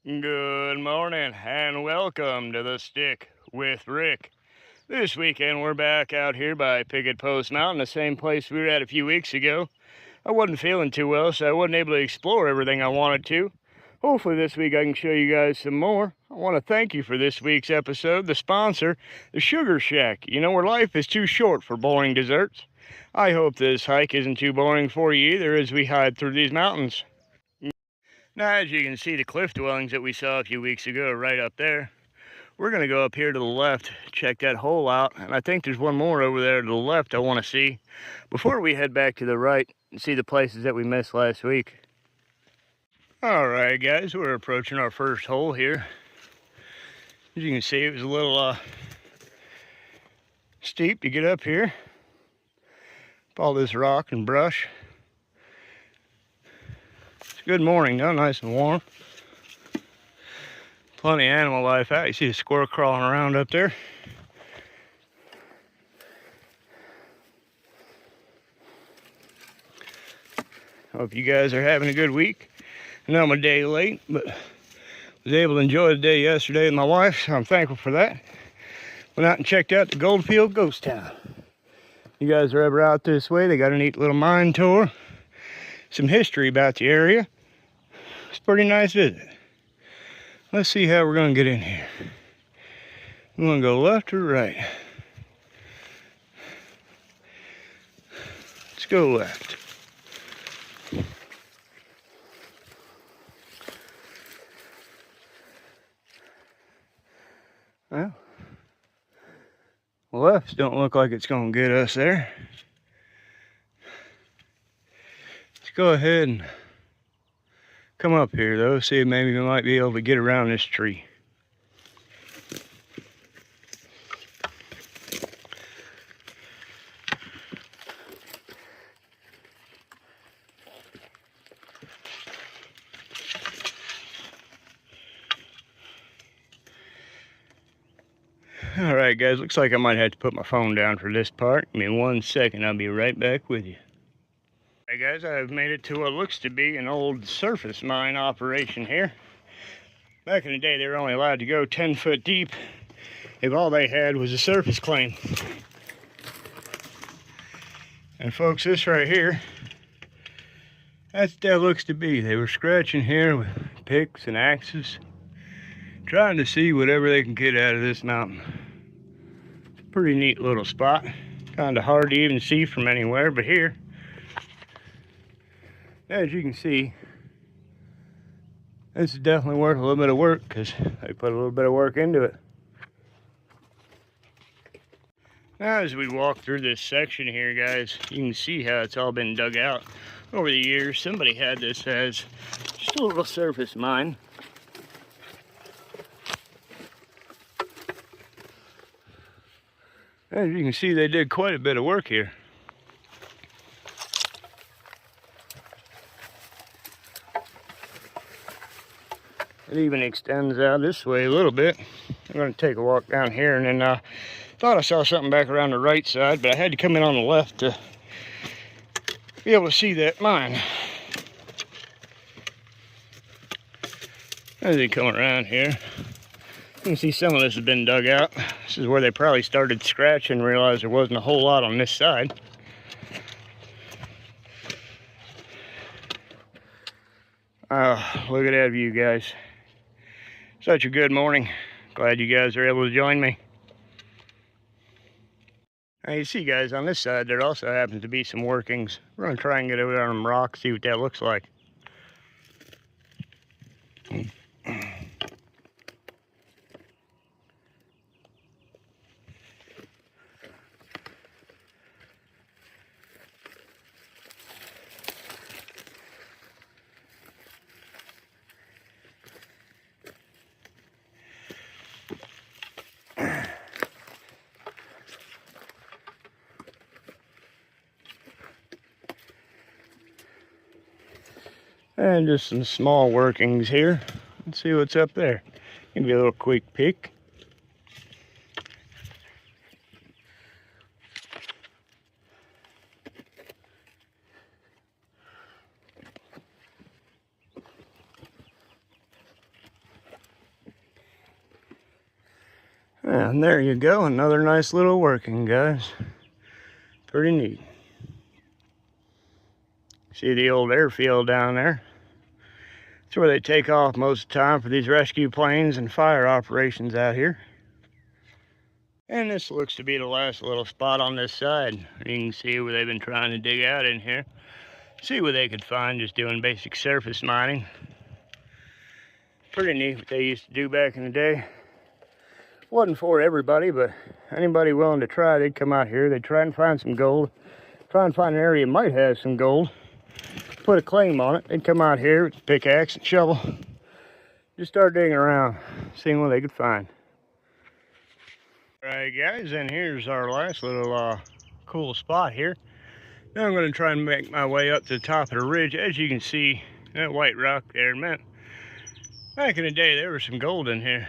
Good morning and welcome to the Stick with Rick. This weekend we're back out here by Picket Post Mountain, the same place we were at a few weeks ago. I wasn't feeling too well, so I wasn't able to explore everything I wanted to. Hopefully this week I can show you guys some more. I want to thank you for this week's episode, the sponsor, the Sugar Shack. You know, where life is too short for boring desserts. I hope this hike isn't too boring for you either as we hide through these mountains. Now, as you can see, the cliff dwellings that we saw a few weeks ago are right up there. We're going to go up here to the left, check that hole out, and I think there's one more over there to the left I want to see before we head back to the right and see the places that we missed last week. Alright guys, we're approaching our first hole here. As you can see, it was a little steep to get up here. All this rock and brush. It's a good morning though, nice and warm. Plenty of animal life out. You see a squirrel crawling around up there. Hope you guys are having a good week. I know I'm a day late, but was able to enjoy the day yesterday with my wife, so I'm thankful for that. Went out and checked out the Goldfield Ghost Town. You guys are ever out this way, they got a neat little mine tour. Some history about the area. It's a pretty nice visit. Let's see how we're going to get in here. We're going to go left or right. Let's go left. Well, lefts don't look like it's going to get us there. Let's go ahead and come up here though, see if maybe we might be able to get around this tree. Alright guys, looks like I might have to put my phone down for this part. Give me 1 second, I'll be right back with you. Alright guys, I've made it to what looks to be an old surface mine operation here. Back in the day, they were only allowed to go 10 foot deep if all they had was a surface claim. And folks, this right here, that's what that looks to be. They were scratching here with picks and axes, trying to see whatever they can get out of this mountain. Pretty neat little spot. Kind of hard to even see from anywhere, but here, as you can see, this is definitely worth a little bit of work because they put a little bit of work into it. Now as we walk through this section here, guys, you can see how it's all been dug out over the years. Somebody had this as just a little surface mine. As you can see, they did quite a bit of work here. It even extends out this way a little bit. I'm going to take a walk down here, and then thought I saw something back around the right side, but I had to come in on the left to be able to see that mine. As they come around here, you can see some of this has been dug out. This is where they probably started scratching and realized there wasn't a whole lot on this side. Look at that view, guys. Such a good morning. Glad you guys are able to join me. Now you see, guys, on this side there also happens to be some workings. We're going to try and get over there on them rocks, see what that looks like. And just some small workings here. Let's see what's up there. Give me a little quick peek. And there you go, another nice little working, guys. Pretty neat. See the old airfield down there? It's where they take off most of the time for these rescue planes and fire operations out here. And this looks to be the last little spot on this side. You can see where they've been trying to dig out in here. See what they could find just doing basic surface mining. Pretty neat what they used to do back in the day. Wasn't for everybody, but anybody willing to try, they'd come out here. They'd try and find some gold. Try and find an area that might have some gold. Put a claim on it. They'd come out here with a pickaxe and shovel. Just start digging around, seeing what they could find. Alright guys, and here's our last little cool spot here. Now I'm going to try and make my way up to the top of the ridge. As you can see, that white rock there, man, back in the day there was some gold in here.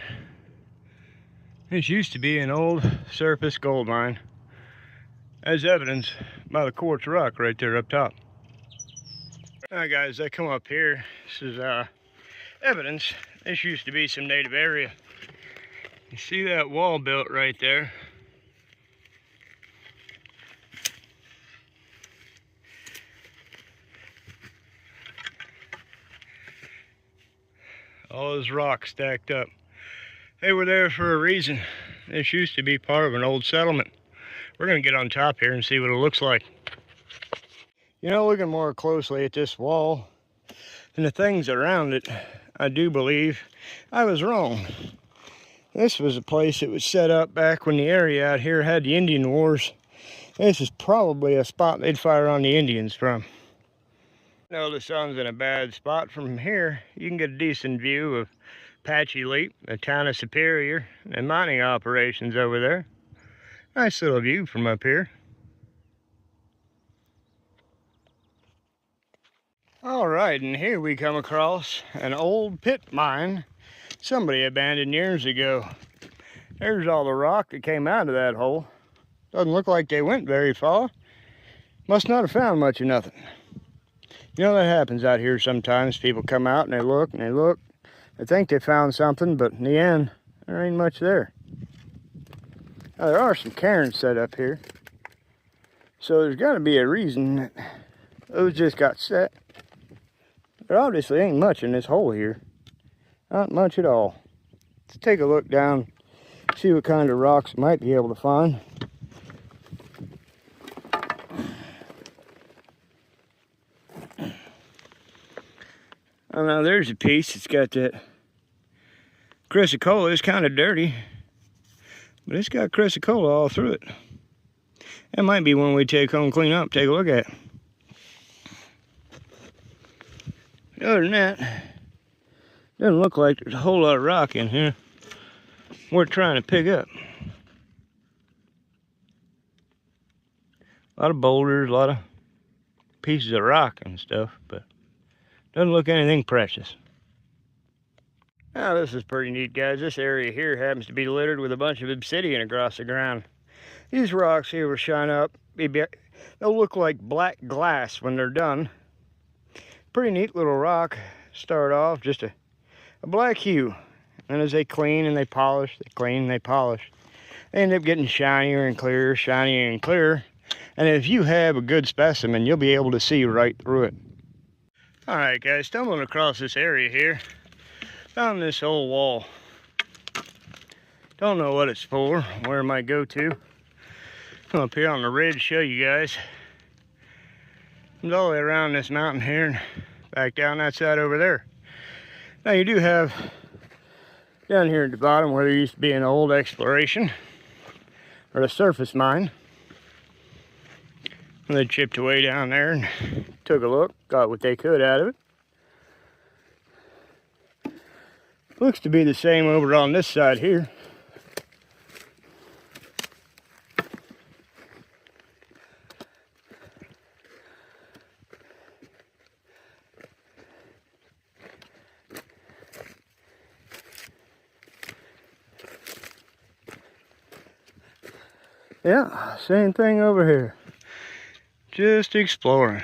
This used to be an old surface gold mine, as evidenced by the quartz rock right there up top. Now guys, I come up here, this is evidence. This used to be some native area. You see that wall built right there? All those rocks stacked up. They were there for a reason. This used to be part of an old settlement. We're gonna get on top here and see what it looks like. You know, looking more closely at this wall and the things around it, I do believe I was wrong. This was a place that was set up back when the area out here had the Indian Wars. This is probably a spot they'd fire on the Indians from. No, the sun's in a bad spot. From here, you can get a decent view of Apache Leap, the town of Superior, and mining operations over there. Nice little view from up here. All right, and here we come across an old pit mine somebody abandoned years ago. There's all the rock that came out of that hole. Doesn't look like they went very far. Must not have found much of nothing. You know, that happens out here sometimes. People come out and they look and they look. They think they found something, but in the end, there ain't much there. Now, there are some cairns set up here. So there's got to be a reason that those just got set. There obviously ain't much in this hole here. Not much at all. Let's take a look down, see what kind of rocks we might be able to find. Oh, now there's a piece that's got that chrysocolla. It's kind of dirty, but it's got chrysocolla all through it. That might be one we take home, clean up, take a look at. Other than that, doesn't look like there's a whole lot of rock in here we're trying to pick up. A lot of boulders, a lot of pieces of rock and stuff, but doesn't look anything precious. Now this is pretty neat, guys. This area here happens to be littered with a bunch of obsidian across the ground. These rocks here will shine up. They'll look like black glass when they're done. Pretty neat little rock. Start off just a black hue. And as they clean and they polish, they clean and they polish, they end up getting shinier and clearer, shinier and clearer. And if you have a good specimen, you'll be able to see right through it. Alright guys, stumbling across this area here. Found this old wall. Don't know what it's for, where it might go to. Come up here on the ridge, show you guys. It's all the way around this mountain here and back down that side over there. Now you do have down here at the bottom where there used to be an old exploration or a surface mine. And they chipped away down there and took a look, got what they could out of it. Looks to be the same over on this side here. Yeah, same thing over here. Just exploring.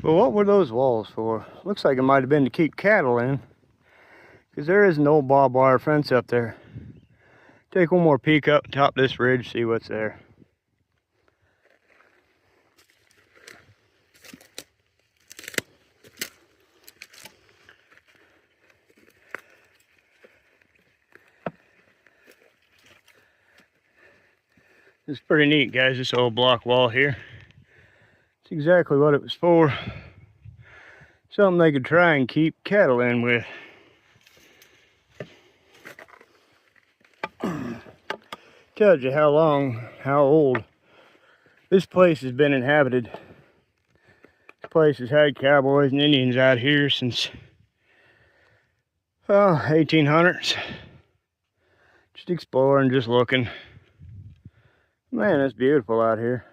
But what were those walls for? Looks like it might have been to keep cattle in, because there is an old barbed wire fence up there. Take one more peek up top this ridge, see what's there. It's pretty neat, guys, this old block wall here. It's exactly what it was for. Something they could try and keep cattle in with. Tells you how old this place has been inhabited. This place has had cowboys and Indians out here since, well, 1800s. Just exploring, just looking. Man, it's beautiful out here.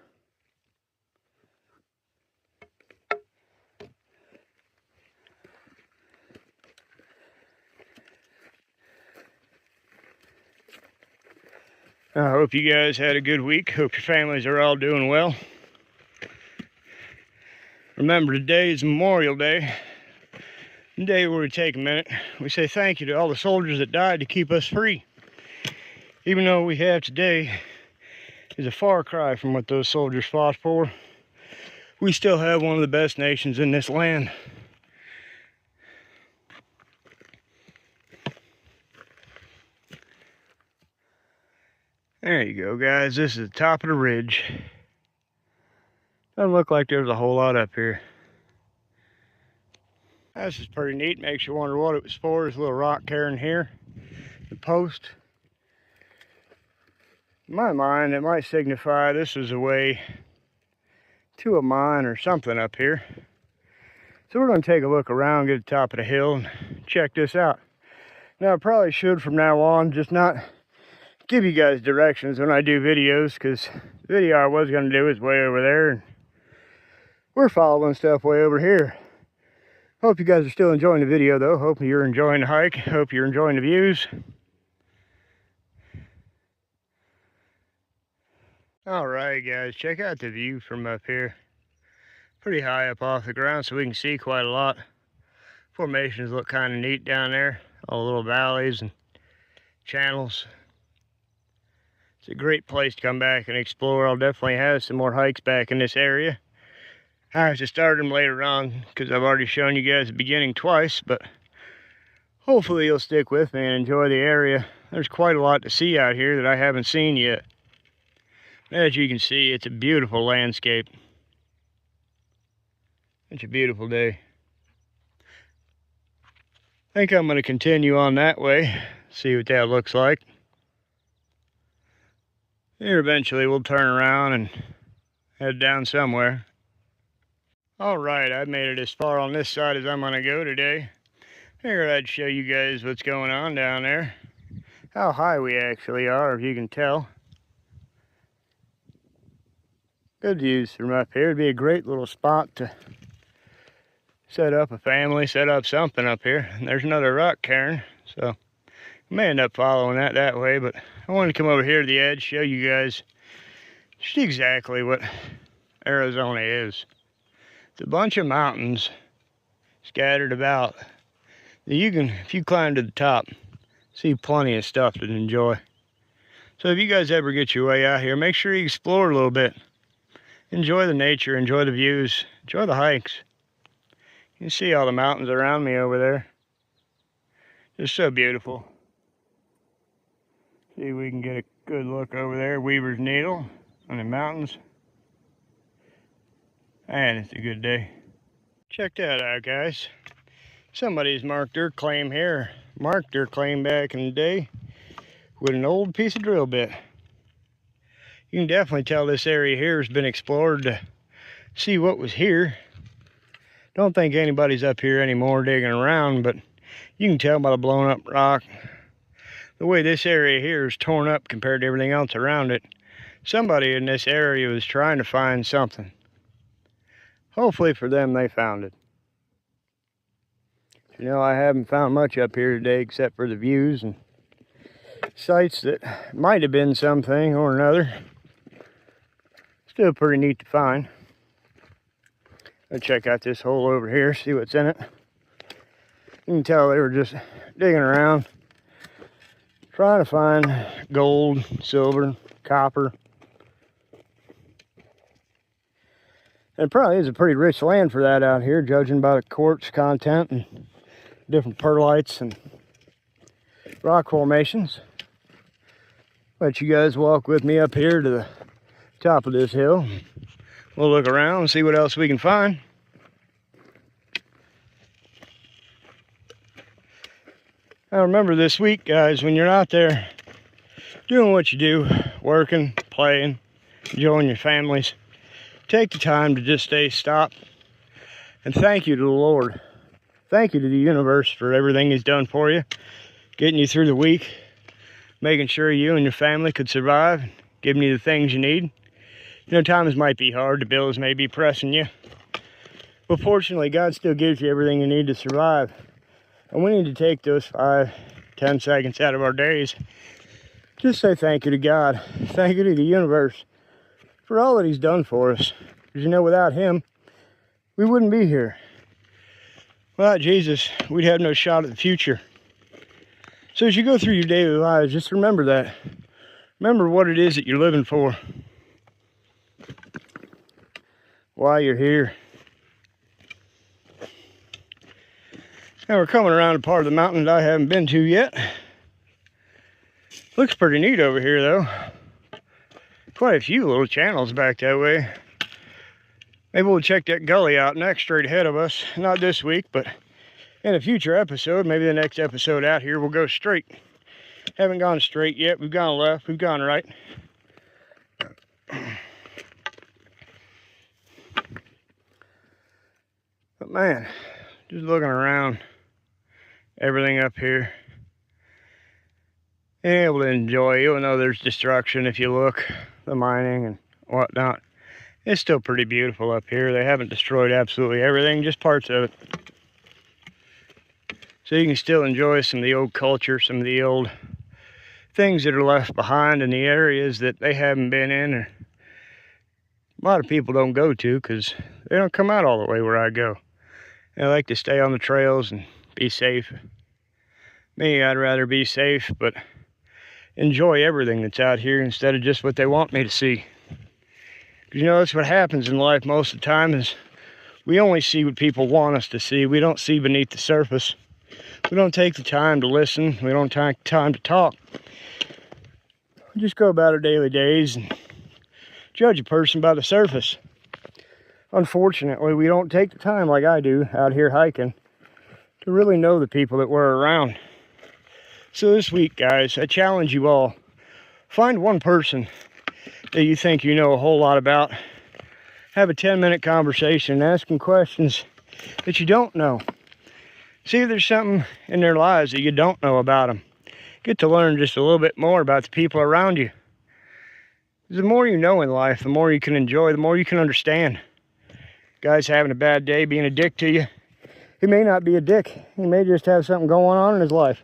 I hope you guys had a good week. Hope your families are all doing well. Remember, today is Memorial Day. The day where we take a minute. We say thank you to all the soldiers that died to keep us free. Even though we have today is a far cry from what those soldiers fought for, we still have one of the best nations in this land. There you go, guys. This is the top of the ridge. Doesn't look like there's a whole lot up here. This is pretty neat. Makes you wonder what it was for. There's a little rock cairn here. The post. In my mind, it might signify this was a way to a mine or something up here. So we're going to take a look around, get to the top of the hill, and check this out. Now, I probably should from now on just not give you guys directions when I do videos, because the video I was going to do is way over there, and we're following stuff way over here. Hope you guys are still enjoying the video, though. Hope you're enjoying the hike. Hope you're enjoying the views. Alright, guys, check out the view from up here. Pretty high up off the ground, so we can see quite a lot. Formations look kind of neat down there. All the little valleys and channels. It's a great place to come back and explore. I'll definitely have some more hikes back in this area. I have to start them later on because I've already shown you guys the beginning twice, but hopefully you'll stick with me and enjoy the area. There's quite a lot to see out here that I haven't seen yet. As you can see, it's a beautiful landscape. It's a beautiful day. I think I'm going to continue on that way, see what that looks like. Here eventually we'll turn around and head down somewhere. Alright, I've made it as far on this side as I'm going to go today. Figured I'd show you guys what's going on down there. How high we actually are, if you can tell. Good views from up here. It'd be a great little spot to set up a family, set up something up here. And there's another rock cairn, so I may end up following that way, but I wanted to come over here to the edge, show you guys just exactly what Arizona is. It's a bunch of mountains scattered about that you can, if you climb to the top, see plenty of stuff to enjoy. So if you guys ever get your way out here, make sure you explore a little bit. Enjoy the nature, enjoy the views, enjoy the hikes. You can see all the mountains around me over there. Just so beautiful. See if we can get a good look over there. Weaver's Needle on the mountains. Man, it's a good day. Check that out, guys. Somebody's marked their claim here. Marked their claim back in the day with an old piece of drill bit. You can definitely tell this area here has been explored to see what was here. Don't think anybody's up here anymore digging around, but you can tell by the blown up rock. The way this area here is torn up compared to everything else around it. Somebody in this area was trying to find something. Hopefully for them they found it. You know, I haven't found much up here today except for the views and sites that might have been something or another. Still pretty neat to find. I'll check out this hole over here, see what's in it. You can tell they were just digging around, trying to find gold, silver, copper. And it probably is a pretty rich land for that out here, judging by the quartz content and different perlites and rock formations. Let you guys walk with me up here to the top of this hill. We'll look around and see what else we can find. Now remember this week, guys, when you're out there doing what you do, working, playing, enjoying your families, take the time to just stop and thank you to the Lord. Thank you to the universe for everything He's done for you, getting you through the week, making sure you and your family could survive, giving you the things you need. You know, times might be hard, the bills may be pressing you, but fortunately, God still gives you everything you need to survive. And we need to take those 5-10 seconds out of our days. Just say thank you to God. Thank you to the universe for all that He's done for us. Because you know, without Him, we wouldn't be here. Without Jesus, we'd have no shot at the future. So as you go through your daily lives, just remember that. Remember what it is that you're living for. Why you're here. Now we're coming around a part of the mountain that I haven't been to yet. Looks pretty neat over here though. Quite a few little channels back that way. Maybe we'll check that gully out next straight ahead of us. Not this week, but in a future episode, maybe the next episode out here, we'll go straight. Haven't gone straight yet. We've gone left, we've gone right. But man, just looking around everything up here, and able to enjoy, even though there's destruction if you look, the mining and whatnot, it's still pretty beautiful up here. They haven't destroyed absolutely everything, just parts of it. So you can still enjoy some of the old culture, some of the old things that are left behind in the areas that they haven't been in, or a lot of people don't go to because they don't come out all the way where I go. They like to stay on the trails and be safe. Me, I'd rather be safe, but enjoy everything that's out here instead of just what they want me to see. Because you know, that's what happens in life most of the time, is we only see what people want us to see. We don't see beneath the surface. We don't take the time to listen. We don't take time to talk. We just go about our daily days and judge a person by the surface. Unfortunately, we don't take the time like I do out here hiking to really know the people that we're around. So this week, guys, I challenge you all. Find one person that you think you know a whole lot about. Have a 10-minute conversation and ask them questions that you don't know. See if there's something in their lives that you don't know about them. Get to learn just a little bit more about the people around you. The more you know in life, the more you can enjoy, the more you can understand. Guy's having a bad day, being a dick to you. He may not be a dick. He may just have something going on in his life.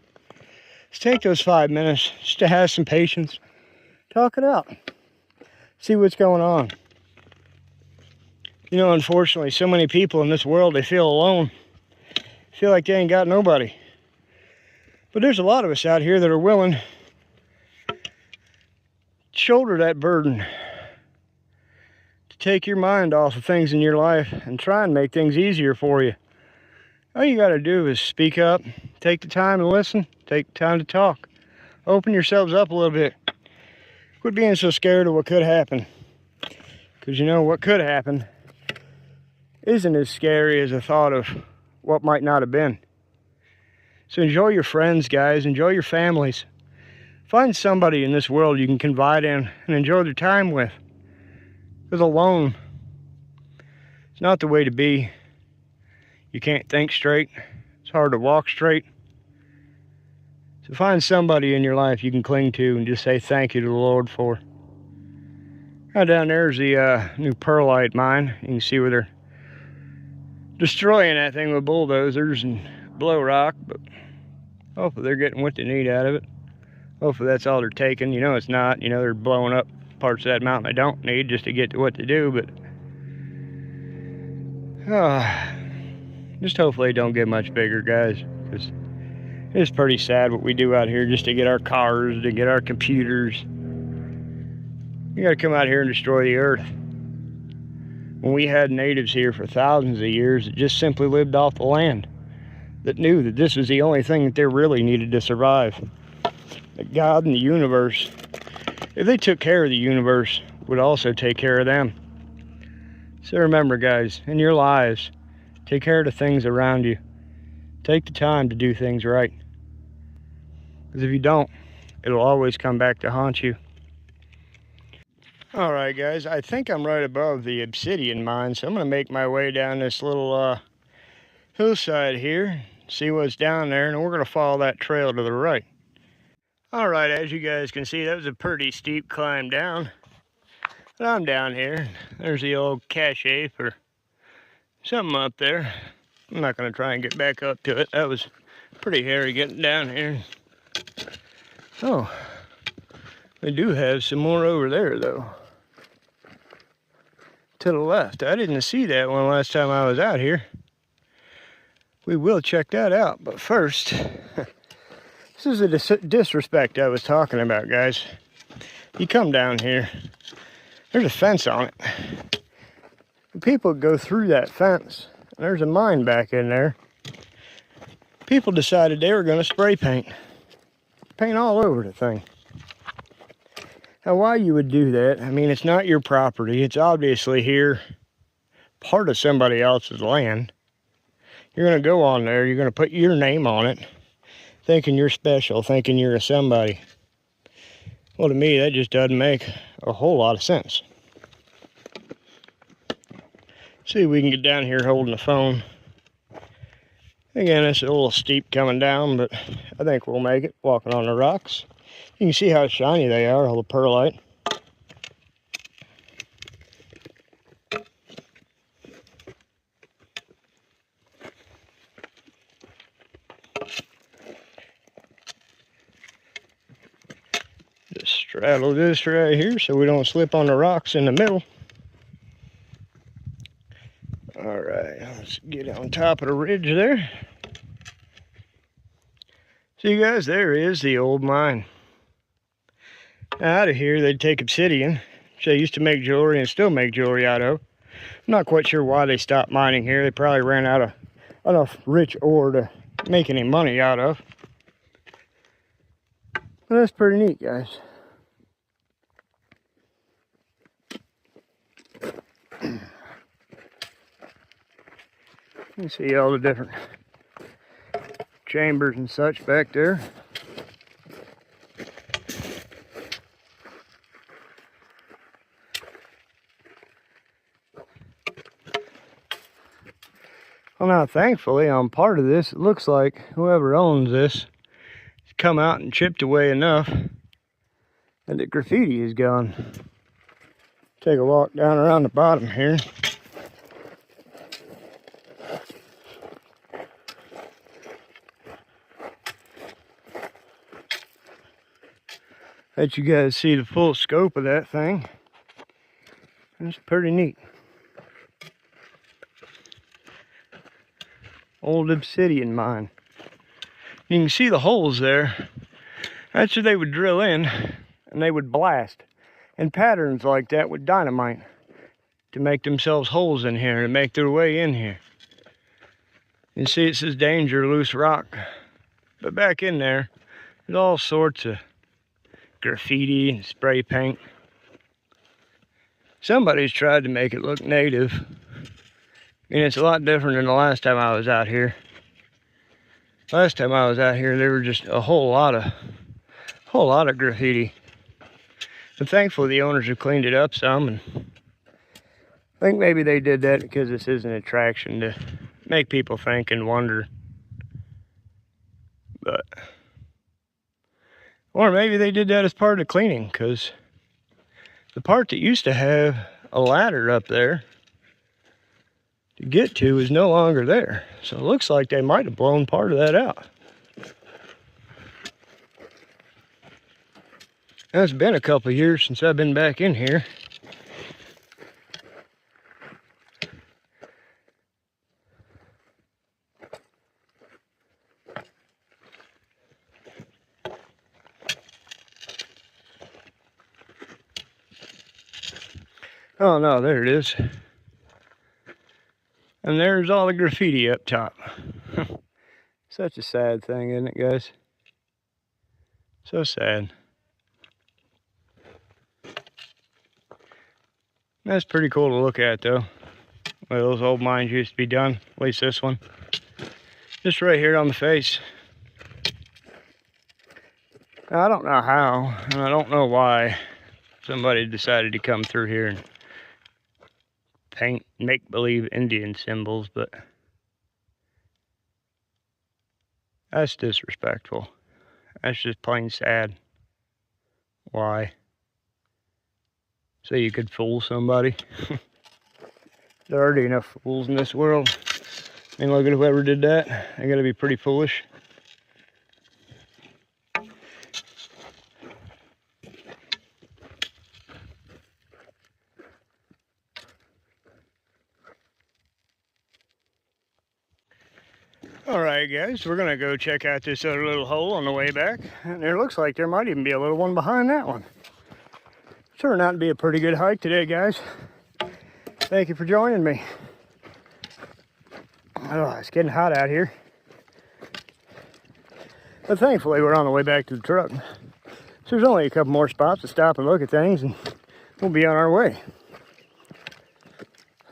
Just take those 5 minutes just to have some patience. Talk it out. See what's going on. You know, unfortunately, so many people in this world, they feel alone. Feel like they ain't got nobody. But there's a lot of us out here that are willing to shoulder that burden. To take your mind off of things in your life and try and make things easier for you. All you got to do is speak up, take the time to listen, take the time to talk. Open yourselves up a little bit. Quit being so scared of what could happen. Because you know, what could happen isn't as scary as the thought of what might not have been. So enjoy your friends, guys. Enjoy your families. Find somebody in this world you can confide in and enjoy their time with. Because alone, it's not the way to be. You can't think straight. It's hard to walk straight. So find somebody in your life you can cling to and just say thank you to the Lord for. Now down there's the new perlite mine. You can see where they're destroying that thing with bulldozers and blow rock, but hopefully they're getting what they need out of it. Hopefully that's all they're taking. You know it's not. You know they're blowing up parts of that mountain they don't need just to get to what to do, but just hopefully it don't get much bigger, guys, because It's pretty sad what we do out here just to get our cars, to get our computers. You gotta come out here and destroy the earth. When we had natives here for thousands of years that just simply lived off the land, that knew that this was the only thing that they really needed to survive. That God and the universe, if they took care of the universe, would also take care of them. So remember, guys, in your lives, take care of the things around you. Take the time to do things right. Because if you don't, it'll always come back to haunt you. All right, guys, I think I'm right above the obsidian mine, so I'm going to make my way down this little hillside here, see what's down there, and we're going to follow that trail to the right. All right, as you guys can see, that was a pretty steep climb down. But I'm down here. There's the old cache for something up there. I'm not going to try and get back up to it. That was pretty hairy getting down here. Oh, we do have some more over there, though. To the left. I didn't see that one last time I was out here. We will check that out, but first, this is the disrespect I was talking about, guys. You come down here, there's a fence on it. People go through that fence, and there's a mine back in there. People decided they were going to spray paint. Paint all over the thing. Now, why you would do that, I mean, it's not your property. It's obviously here, part of somebody else's land. You're going to go on there, you're going to put your name on it, thinking you're special, thinking you're a somebody. Well, to me, that just doesn't make a whole lot of sense. See if we can get down here holding the phone. Again, it's a little steep coming down, but I think we'll make it walking on the rocks. You can see how shiny they are, all the perlite. Just straddle this right here so we don't slip on the rocks in the middle. All right, let's get on top of the ridge there. See, guys, there is the old mine. Out of here, they'd take obsidian, which they used to make jewelry and still make jewelry out of. I'm not quite sure why they stopped mining here. They probably ran out of enough rich ore to make any money out of. But that's pretty neat, guys. You can see all the different chambers and such back there. Well, now, thankfully, on part of this, it looks like whoever owns this has come out and chipped away enough that the graffiti is gone. Take a walk down around the bottom here. Let you guys see the full scope of that thing. It's pretty neat. Old obsidian mine. You can see the holes there. That's what they would drill in, and they would blast in patterns like that with dynamite to make themselves holes in here and make their way in here. You can see it says danger, loose rock. But back in there, there's all sorts of graffiti and spray paint. Somebody's tried to make it look native. I mean, it's a lot different than the last time I was out here. Last time I was out here, there were just a whole lot of graffiti. But thankfully, the owners have cleaned it up some, and I think maybe they did that because this is an attraction to make people think and wonder. But, or maybe they did that as part of the cleaning, because the part that used to have a ladder up there to get to is no longer there. So it looks like they might have blown part of that out. Now, it's been a couple of years since I've been back in here. Oh no, there it is. And there's all the graffiti up top. Such a sad thing, isn't it, guys? So sad. That's pretty cool to look at, though. Well, those old mines used to be done. At least this one. Just right here on the face. Now, I don't know how, and I don't know why somebody decided to come through here and paint make-believe Indian symbols, but that's disrespectful. That's just plain sad. Why? So you could fool somebody? There are already enough fools in this world. I mean, look at whoever did that. They gotta be pretty foolish. Alright guys, we're gonna go check out this other little hole on the way back. And there looks like there might even be a little one behind that one. Turned out to be a pretty good hike today, guys. Thank you for joining me. Oh, it's getting hot out here. But thankfully we're on the way back to the truck. So there's only a couple more spots to stop and look at things and we'll be on our way.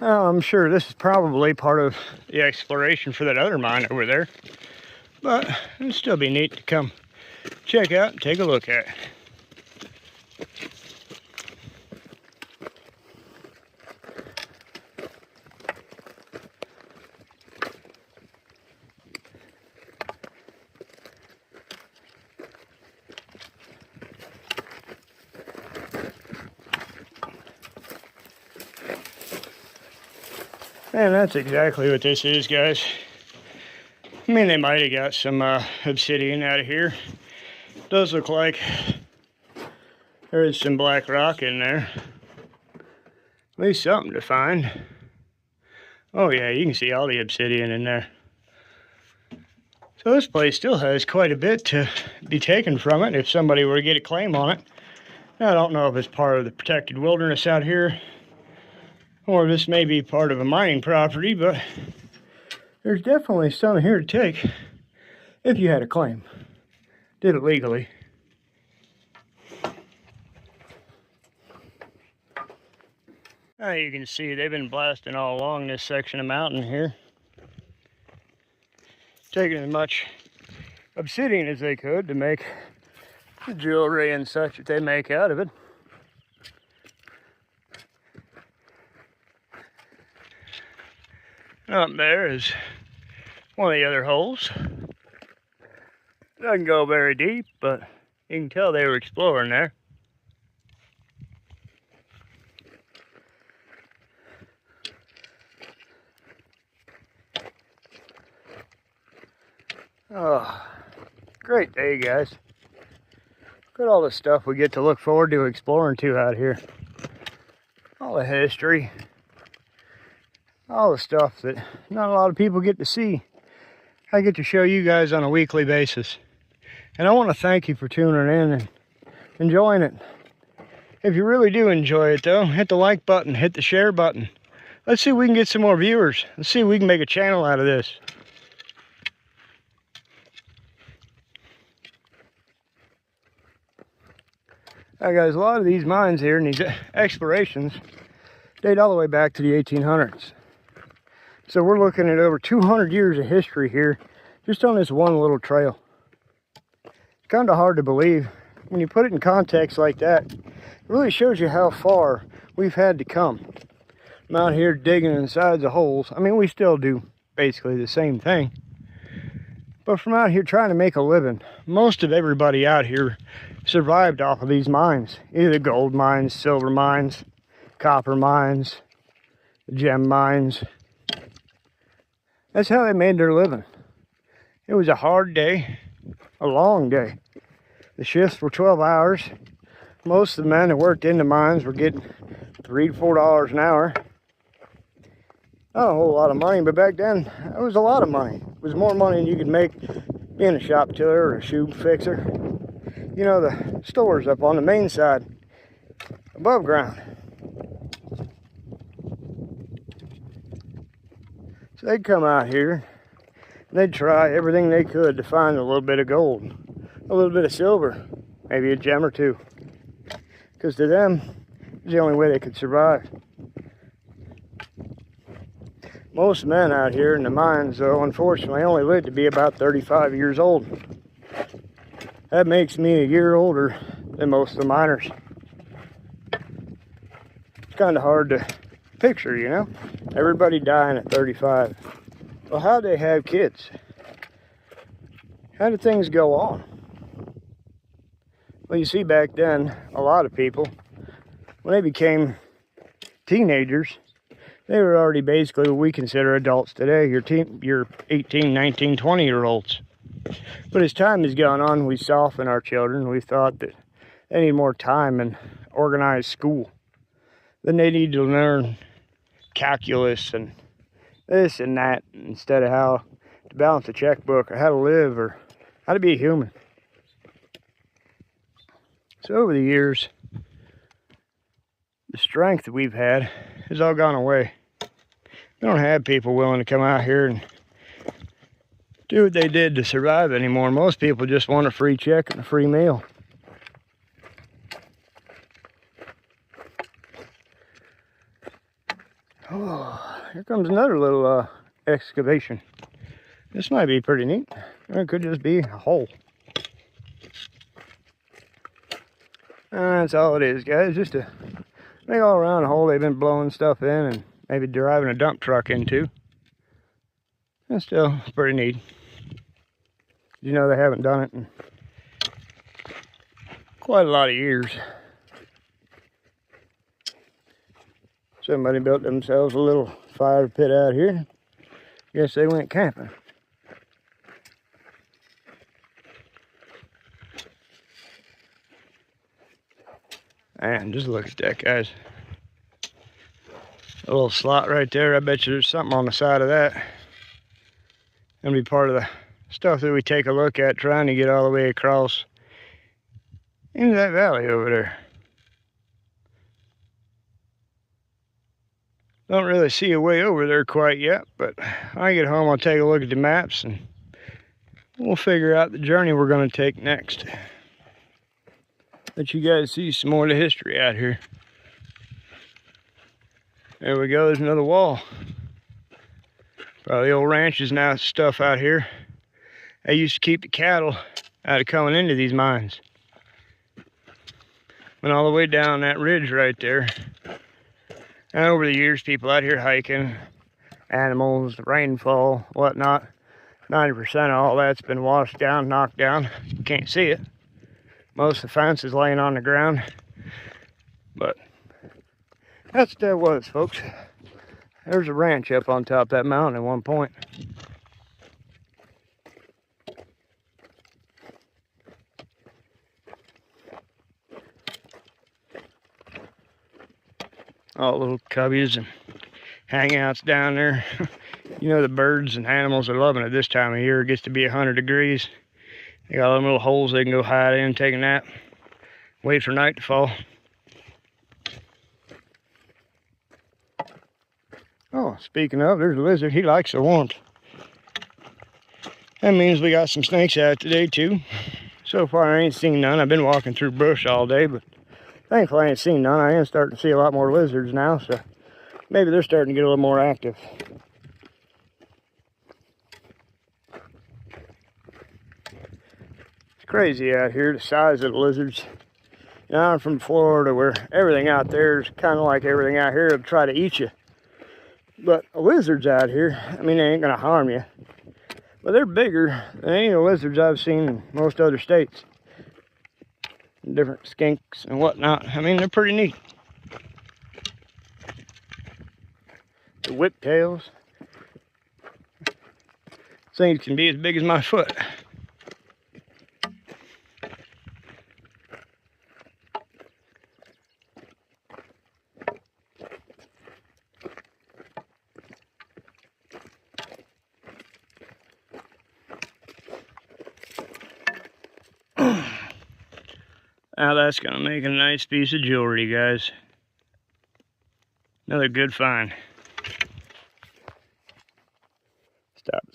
I'm sure this is probably part of the exploration for that other mine over there. But it'd still be neat to come check out and take a look at. And that's exactly what this is, guys. I mean, they might have got some obsidian out of here. It does look like there is some black rock in there. At least something to find. Oh yeah, you can see all the obsidian in there. So this place still has quite a bit to be taken from it if somebody were to get a claim on it. Now, I don't know if it's part of the protected wilderness out here, or this may be part of a mining property, but there's definitely some here to take if you had a claim. Did it legally. Now you can see they've been blasting all along this section of mountain here. Taking as much obsidian as they could to make the jewelry and such that they make out of it. Up there is one of the other holes. Doesn't go very deep, but you can tell they were exploring there. Oh, great day, guys. Look at all the stuff we get to look forward to exploring too out here. All the history. All the stuff that not a lot of people get to see. I get to show you guys on a weekly basis. And I want to thank you for tuning in and enjoying it. If you really do enjoy it though, hit the like button, hit the share button. Let's see if we can get some more viewers. Let's see if we can make a channel out of this. Now guys, a lot of these mines here and these explorations date all the way back to the 1800s. So we're looking at over 200 years of history here, just on this one little trail. It's kind of hard to believe. When you put it in context like that, it really shows you how far we've had to come. I'm out here digging inside the holes. I mean, we still do basically the same thing. But from out here trying to make a living, most of everybody out here survived off of these mines. Either gold mines, silver mines, copper mines, gem mines. That's how they made their living. It was a hard day, a long day. The shifts were 12 hours. Most of the men that worked in the mines were getting $3 to $4 an hour. Not a whole lot of money, but back then, it was a lot of money. It was more money than you could make being a shop tiller or a shoe fixer. You know, the stores up on the main side, above ground. So they'd come out here, they'd try everything they could to find a little bit of gold, a little bit of silver, maybe a gem or two. Because to them, it was the only way they could survive. Most men out here in the mines, though, unfortunately, only live to be about 35 years old. That makes me a year older than most of the miners. It's kind of hard to picture, you know? Everybody dying at 35. Well, how'd they have kids? How did things go on? Well, you see, back then, a lot of people, when they became teenagers, they were already basically what we consider adults today, your 18, 19, 20-year-olds. But as time has gone on, we softened our children. We thought that they need more time and organized school. Then they need to learn calculus and this and that instead of how to balance a checkbook or how to live or how to be a human. So over the years, the strength that we've had has all gone away. We don't have people willing to come out here and do what they did to survive anymore. Most people just want a free check and a free meal. Oh, here comes another little excavation. This might be pretty neat. Or it could just be a hole. That's all it is, guys. Just a big all around hole they've been blowing stuff in and maybe driving a dump truck into. That's still pretty neat. You know, they haven't done it in quite a lot of years. Somebody built themselves a little fire pit out here. Guess they went camping. Man, just look at that, guys. A little slot right there. I bet you there's something on the side of that. Gonna be part of the stuff that we take a look at trying to get all the way across into that valley over there. Don't really see a way over there quite yet, but when I get home I'll take a look at the maps and we'll figure out the journey we're going to take next. Let you guys see some more of the history out here. There we go, there's another wall. Probably old ranches now stuff out here. They used to keep the cattle out of coming into these mines. Went all the way down that ridge right there. And over the years, people out here hiking, animals, rainfall, whatnot, 90% of all that's been washed down, knocked down. You can't see it. Most of the fence is laying on the ground. But that's what that was, folks. There's a ranch up on top of that mountain at one point. All little cubbies and hangouts down there. You know, the birds and animals are loving it this time of year. It gets to be 100 degrees. They got them little holes they can go hide in, take a nap, wait for night to fall. Oh, speaking of, there's a lizard. He likes the warmth. That means we got some snakes out today too. So far I ain't seen none. I've been walking through bush all day, but thankfully I ain't seen none. I am starting to see a lot more lizards now, so maybe they're starting to get a little more active. It's crazy out here, the size of the lizards. You know, I'm from Florida where everything out there is kind of like everything out here will try to eat you. But lizards out here, I mean, they ain't going to harm you. But they're bigger than any of the lizards I've seen in most other states. Different skinks and whatnot. I mean, they're pretty neat. The whiptails. Things can be as big as my foot. Now that's going to make a nice piece of jewelry, guys. Another good find.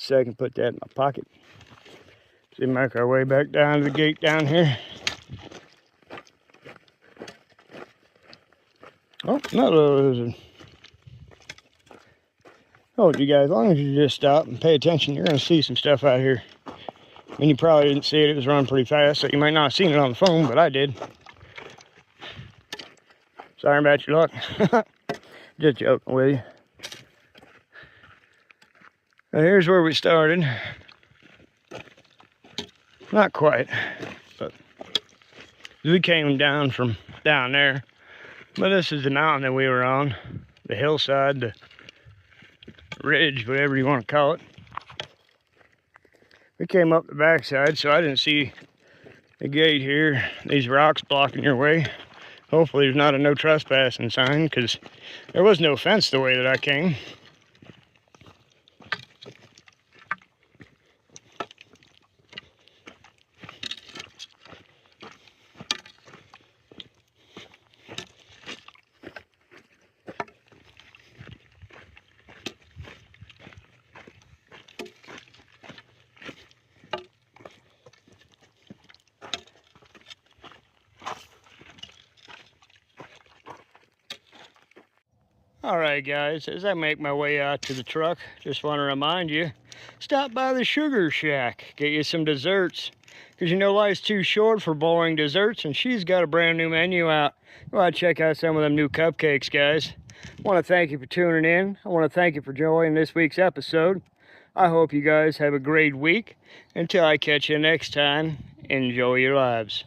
so I can put that in my pocket. So we make our way back down to the gate down here. Oh, another lizard. Oh, you guys, as long as you just stop and pay attention, you're going to see some stuff out here. I mean, you probably didn't see it. It was running pretty fast, so you might not have seen it on the phone, but I did. Sorry about your luck. Just joking with you. Now, here's where we started. Not quite, but we came down from down there. But this is the mountain that we were on. The hillside, the ridge, whatever you want to call it. We came up the backside, so I didn't see the gate here. These rocks blocking your way. Hopefully there's not a no trespassing sign, because there was no fence the way that I came. Alright guys, as I make my way out to the truck, just want to remind you, stop by the Sugar Shack, get you some desserts. Because you know life's too short for boring desserts, and she's got a brand new menu out. Go out and check out some of them new cupcakes, guys. I want to thank you for tuning in. I want to thank you for joining this week's episode. I hope you guys have a great week. Until I catch you next time, enjoy your lives.